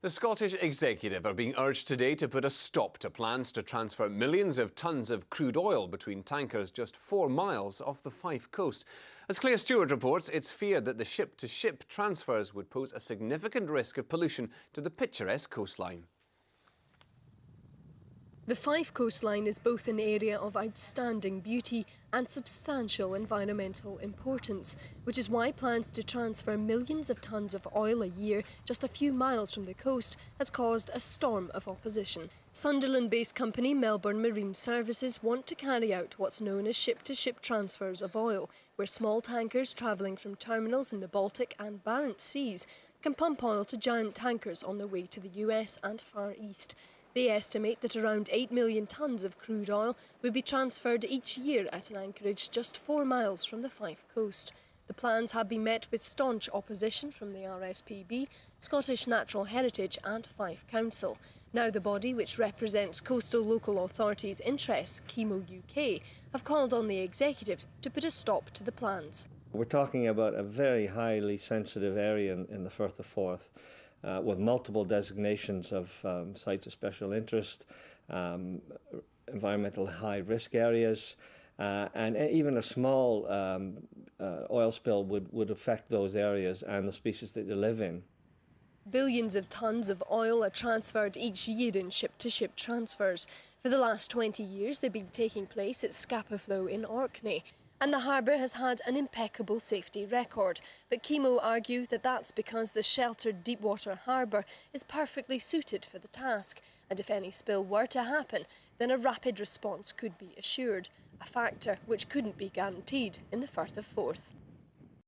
The Scottish Executive are being urged today to put a stop to plans to transfer millions of tonnes of crude oil between tankers just 4 miles off the Fife coast. As Claire Stewart reports, it's feared that the ship-to-ship transfers would pose a significant risk of pollution to the picturesque coastline. The Fife coastline is both an area of outstanding beauty and substantial environmental importance, which is why plans to transfer millions of tonnes of oil a year just a few miles from the coast has caused a storm of opposition. Sunderland-based company Melbourne Marine Services want to carry out what's known as ship-to-ship transfers of oil, where small tankers travelling from terminals in the Baltic and Barents Seas can pump oil to giant tankers on their way to the US and Far East. They estimate that around 8 million tonnes of crude oil would be transferred each year at an anchorage just 4 miles from the Fife coast. The plans have been met with staunch opposition from the RSPB, Scottish Natural Heritage and Fife Council. Now the body which represents coastal local authorities' interests, Ecological UK, have called on the Executive to put a stop to the plans. We're talking about a very highly sensitive area in the Firth of Forth, with multiple designations of sites of special interest, environmental high-risk areas, and even a small oil spill would affect those areas and the species that they live in. Billions of tonnes of oil are transferred each year in ship-to-ship transfers. For the last 20 years, they've been taking place at Scapa in Orkney. And the harbour has had an impeccable safety record. But Chemo argue that that's because the sheltered deepwater harbour is perfectly suited for the task. And if any spill were to happen, then a rapid response could be assured, a factor which couldn't be guaranteed in the Firth of Forth.